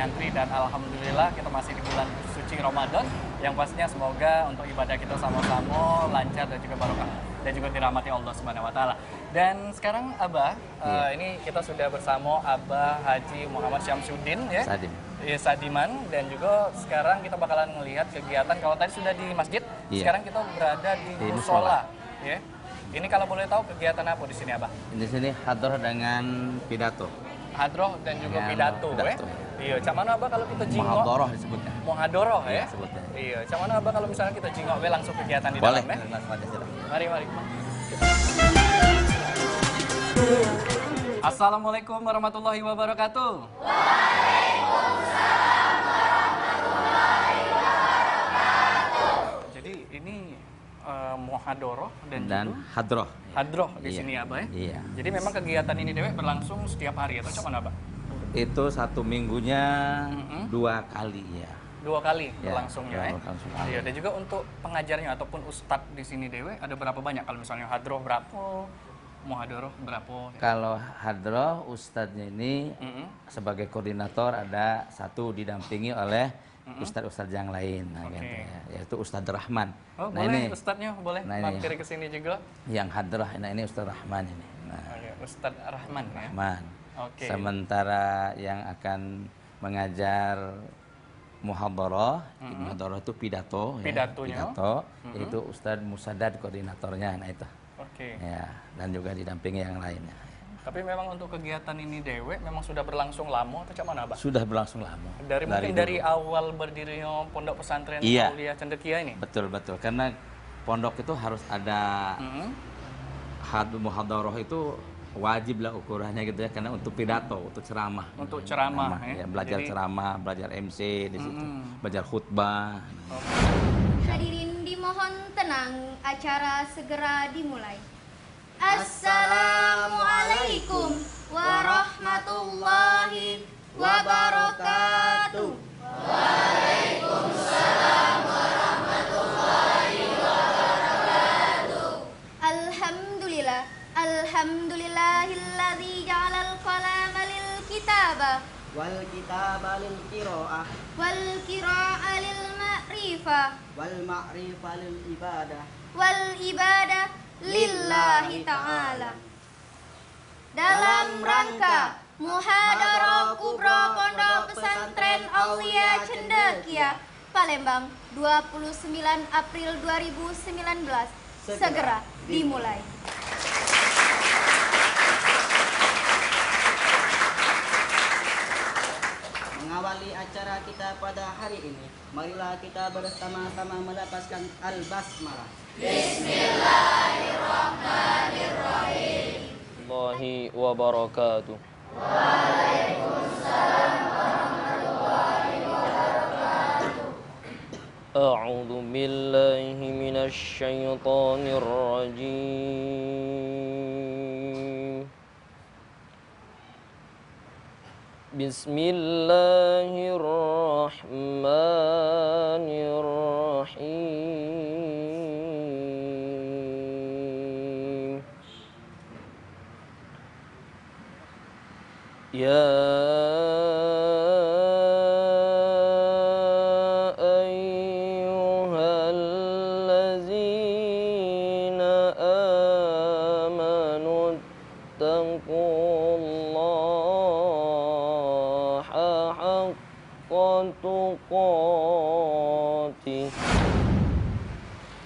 nyantri dan alhamdulillah kita masih di bulan suci Ramadan yang pastinya semoga untuk ibadah kita sama-sama lancar dan juga barokah dan juga dirahmati Allah Subhanahu wa taala. Dan sekarang Abah, ini kita sudah bersama Abah Haji Muhammad Syamsuddin ya. Sadiman, dan juga sekarang kita bakalan melihat kegiatan. Kalau tadi sudah di masjid, sekarang kita berada di musola ya. Ini kalau boleh tahu kegiatan apa di sini Abah? Di sini hadroh dengan pidato. Hadroh dan juga pidato ya. Iya, cak mana Abah kalau kita jingok? Muhadoroh disebutnya. Muhadoroh ya. Sebutnya. Iya, cak mana Abah kalau misalnya kita jingok langsung kegiatan di dalam ya? Mari. Assalamualaikum warahmatullahi wabarakatuh. Waalaikumsalam warahmatullahi wabarakatuh. Jadi ini muhadoroh dan hadroh. Hadroh di sini ya, Abah ya? Iya. Jadi memang kegiatan ini Dewe berlangsung setiap hari atau cuman Abah? Itu satu minggunya 2 kali ya. 2 kali Ya, berlangsungnya ya. Iya, dan juga untuk pengajarnya ataupun ustadz di sini Dewe ada berapa banyak? Kalau misalnya hadroh berapa? Muhadoroh berapa? Kalau hadroh ustadznya ini sebagai koordinator ada satu didampingi oleh ustadz-ustadz yang lain, gitu ya, yaitu Ustadz Rahman. Oh, boleh ini, ustadznya boleh mampir ke sini juga. Yang hadroh, ini Ustadz Rahman ini. Ustadz Rahman ya. Rahman. Sementara yang akan mengajar muhadharah, muhadharah itu pidato, pidato, itu Ustadz Musadad koordinatornya, nah itu. Ya, dan juga didampingi yang lainnya. Tapi memang untuk kegiatan ini Dewe memang sudah berlangsung lama atau mana Abah? Sudah berlangsung lama. Dari awal berdirinya Pondok Pesantren Aulia Cendekia ini? Betul. Karena pondok itu harus ada muhadharah itu wajib lah ukurannya gitu ya, karena untuk pidato, untuk ceramah. Untuk ceramah ya. Belajar ceramah, belajar MC di situ, belajar khutbah. Hadirin dimohon tenang, acara segera dimulai. Assalamualaikum warahmatullahi wabarakatuh. Waalaikumsalam warahmatullahi wabarakatuh. Alhamdulillah, alhamdulillahilladzi ja'alal qalama lil kitaba wal kitaba lil qiraah wal qira'a lil ma'rifah wal ma'rifah lil ibadah wal ibadah lillahi ta'ala. Dalam rangka Muhadharah Kubra Pondok Pesantren Aulia Cendekia, Palembang, 29 April 2019 segera dimulai. Mengawali acara kita pada hari ini, marilah kita bersama-sama melafazkan al-basmalah. Bismillahirrahmanirrahim. Allahi wabarakatuh. Waalaikumsalam warahmatullahi wabarakatuh. A'udzu billahi minasy syaithanir rajim. Bismillahirrahmanirrahim. Ya ayyuhallazina amanu taqullaha haqqa tuqatih.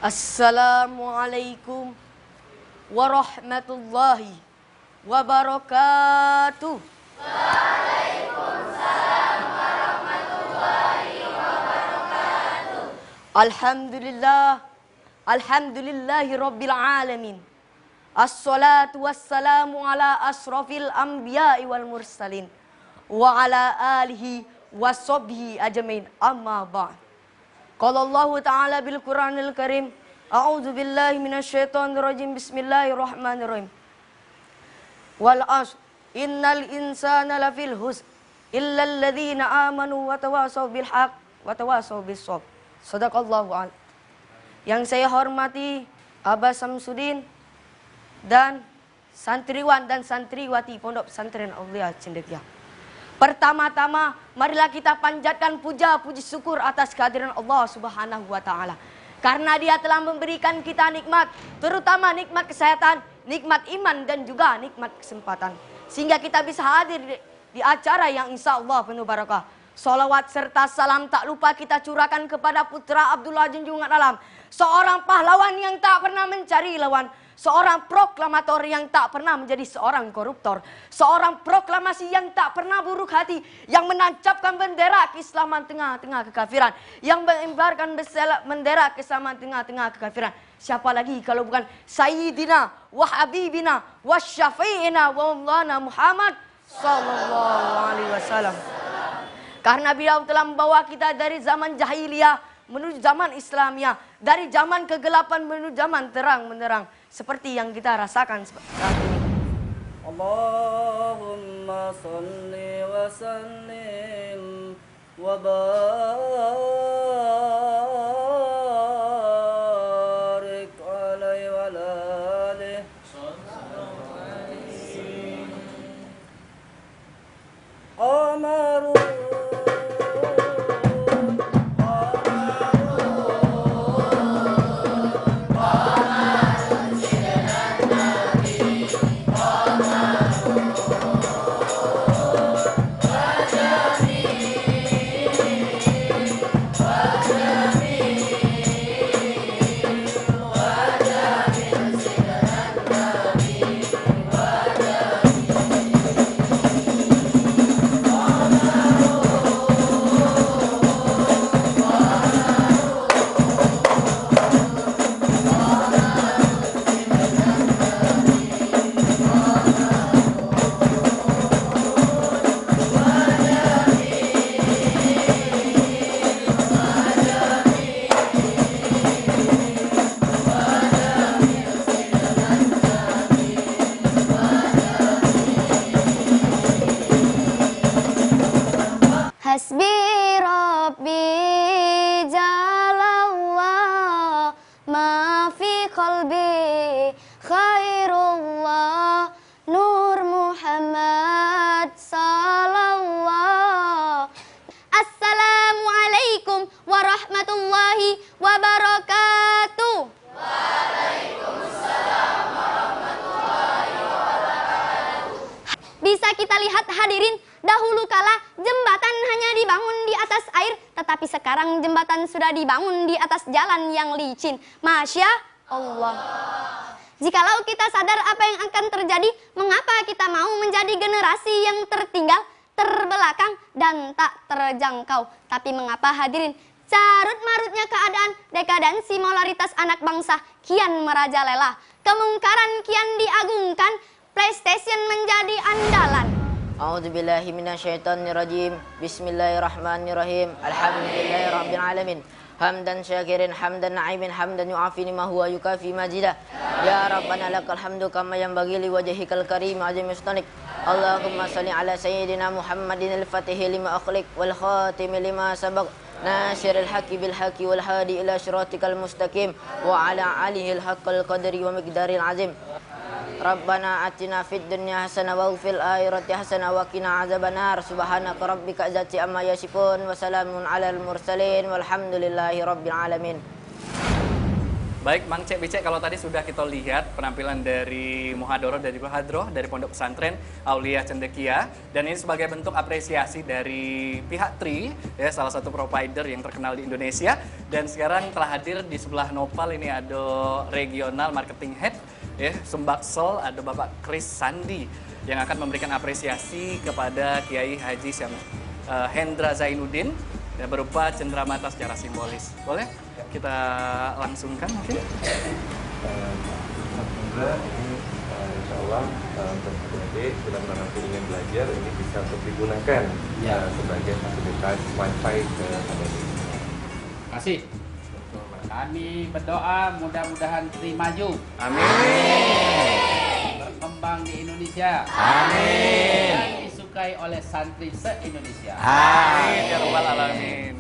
Assalamualaikum warahmatullahi wabarakatuh. Waalaikumsalam warahmatullahi wabarakatuh. Alhamdulillahi rabbil alamin. Assalatu wassalamu ala asrafil anbiya'i wal mursalin wa ala alihi wa sahbihi ajmain, amma ba'd. Qala Allah ta'ala bil Qur'anil Karim, a'udzu billahi minasyaitonir rajim, bismillahirrahmanirrahim. Wal 'ashr innal insana lafil husn illal ladzina amanu wa tawasaw bil haqq wa tawasaw bis sabr. Shadaqallahu a'lam. Yang saya hormati Abah Syamsuddin dan santriwan dan santriwati Pondok Pesantren Aulia Cendekia. Pertama-tama, marilah kita panjatkan puja puji syukur atas kehadiran Allah Subhanahu wa taala. Karena Dia telah memberikan kita nikmat, terutama nikmat kesehatan, nikmat iman dan juga nikmat kesempatan. Sehingga kita bisa hadir di acara yang insya Allah penuh barakah. Salawat serta salam tak lupa kita curahkan kepada putra Abdullah Junjungan Alam, seorang pahlawan yang tak pernah mencari lawan, seorang proklamator yang tak pernah menjadi seorang koruptor, seorang proklamasi yang tak pernah buruk hati, yang menancapkan bendera keislaman tengah-tengah kekafiran, yang mengibarkan bendera kesamaan tengah-tengah kekafiran. Siapa lagi kalau bukan Sayyidina wa Habibina wa Syafi'ina wa Maulana Muhammad sallallahu alaihi wasallam. Karena beliau telah membawa kita dari zaman jahiliyah menuju zaman Islamiyah, dari zaman kegelapan menuju zaman terang benderang, seperti yang kita rasakan saat ini. Allahumma salli wa sallim wa barik alaihi wa alihi. Amaru Hasbi Rabbi Jalallah ma fi qalbi khairullah Nur Muhammad sallallahu. Assalamualaikum warahmatullahi wabarakatuh. Bisa kita lihat hadirin, dahulu kala jembatan hanya dibangun di atas air, tetapi sekarang jembatan sudah dibangun di atas jalan yang licin. Masya Allah. Jikalau kita sadar apa yang akan terjadi, mengapa kita mau menjadi generasi yang tertinggal, terbelakang, dan tak terjangkau? Tapi mengapa hadirin, carut-marutnya keadaan, dekadensi moralitas anak bangsa kian merajalela, kemungkaran kian diagungkan, PlayStation menjadi andalan. A'udzubillahi minasyaitonirrajim. Bismillahirrahmanirrahim. Alhamdulillahirabbil alamin. Hamdan syakirin, hamdan na'imin, hamdan yu'afi ma huwa yukafi majidah. Ya Rabbana lakal hamdu kama yanbaghi li wajhikal karim azim istanik. Allahumma shalli ala sayyidina Muhammadin al-fatihi lima akhliq wal khatimi lima sabaq. Nasiril haqqi bil haqqi wal hadi ila siratikal mustaqim wa ala alihi al-haqqal qadri wa miqdaril azim. Rabbana atina fid dunya hasanah wa fil akhirati hasanah wa qina azabannar. Subhanaka rabbika izzati amma yasifun wa salamun alal mursalin walhamdulillahi rabbil alamin. Baik, Mang Cek Bicek, kalau tadi sudah kita lihat penampilan dari Muhadharah dan juga Hadroh dari Pondok Pesantren Aulia Cendekia, dan ini sebagai bentuk apresiasi dari pihak Tri, ya, salah satu provider yang terkenal di Indonesia. Dan sekarang telah hadir di sebelah Nopal ini ada Regional Marketing Head, ya, Sumbaksel, ada Bapak Chris Sandi yang akan memberikan apresiasi kepada Kiai Haji Hendra Zainuddin, ya, berupa cenderamata secara simbolis. Boleh kita langsungkan mungkin? Alhamdulillah, ini insya Allah untuk adik-adik bila nanti ingin belajar ini bisa untuk digunakan sebagai fasilitas wifi ke adik-adik. Terima kasih. Kami berdoa mudah-mudahan Tri maju. Amin. Berkembang di Indonesia. Amin. Dan disukai oleh santri se-Indonesia. Amin ya rabbal alamin.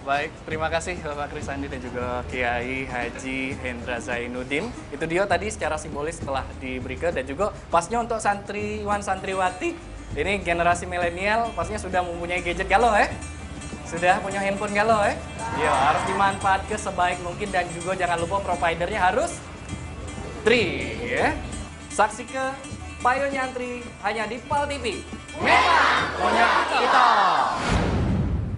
Baik, terima kasih Bapak Chris Sandi dan juga Kiai Haji Hendra Zainuddin. Itu dia tadi secara simbolis telah diberikan, dan juga pasnya untuk santriwan santriwati Ini generasi milenial pastinya sudah mempunyai gadget galau ya. Sudah punya handphone galau ya. Iya, harus dimanfaatkan sebaik mungkin dan juga jangan lupa providernya harus 3 ya. Saksikan Payo Nyantri hanya di PAL TV. Memang punya kita.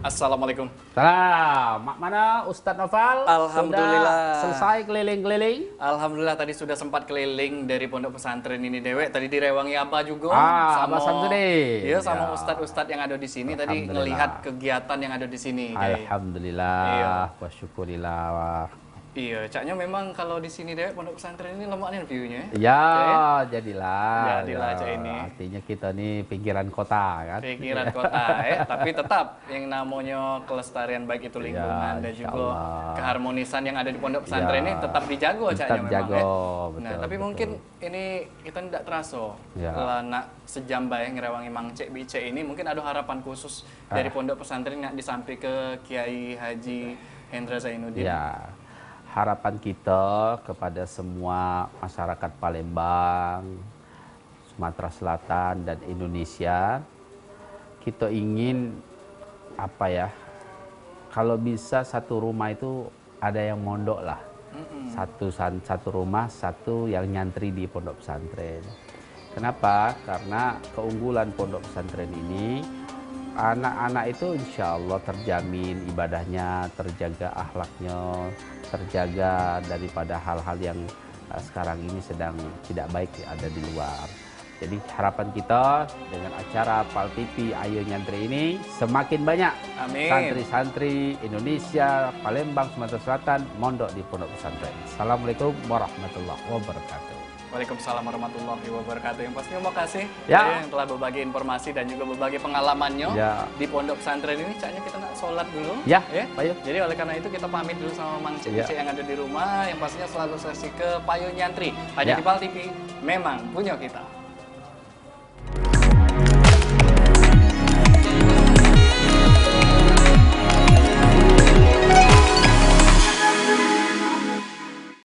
Assalamualaikum. Salam. Mak mana Ustadz Noval? Alhamdulillah. Sudah selesai keliling-keliling? Alhamdulillah tadi sudah sempat keliling dari pondok pesantren ini Dewek. Tadi direwangi Abah juga Abah Samsudin. Iya, sama Ya. ustadz-ustadz yang ada di sini tadi ngelihat kegiatan yang ada di sini. Alhamdulillah. Iya. Wa syukurillah. Iya, caknya memang kalau di sini Dewek pondok pesantren ini lemaknya view-nya. Ya, Oke. jadilah. Jadilah, Ya, Cak ini. Artinya kita nih pinggiran kota kan. Pikiran kota tapi tetap yang namanya kelestarian baik itu lingkungan dan juga insyaallah. keharmonisan yang ada di pondok pesantren Ya. ini tetap dijago Tetap caknya memang jago, betul, Nah, tapi betul. mungkin ini kita tidak terasa Ya. kalau nak sejam bae ngerewangi Mang Cek Bice ini mungkin ada harapan khusus dari pondok pesantren yang disampaikan ke Kiai Haji Hendra Zainuddin. Ya, harapan kita kepada semua masyarakat Palembang, Sumatera Selatan dan Indonesia, kita ingin apa ya? Kalau bisa satu rumah itu ada yang mondok lah. Satu rumah, satu yang nyantri di pondok pesantren. Kenapa? Karena keunggulan pondok pesantren ini, anak-anak itu insya Allah terjamin ibadahnya, terjaga akhlaknya, terjaga daripada hal-hal yang sekarang ini sedang tidak baik ada di luar. Jadi harapan kita dengan acara PAL TV Ayo Nyantri ini semakin banyak Amin. santri-santri Indonesia, Palembang, Sumatera Selatan mondok di pondok pesantren. Assalamualaikum warahmatullahi wabarakatuh. Waalaikumsalam warahmatullahi wabarakatuh. Yang pastinya terima kasih Ya. yang telah berbagi informasi dan juga berbagi pengalamannya Ya. di pondok pesantren ini. Caknya kita nak sholat dulu. Ya, Payo. Jadi oleh karena itu kita pamit dulu sama Mang Cek Ya. Bice yang ada di rumah. Yang pastinya selalu sesi ke Payo Nyantri. Hanya Ya. di PAL TV. Memang punya kita.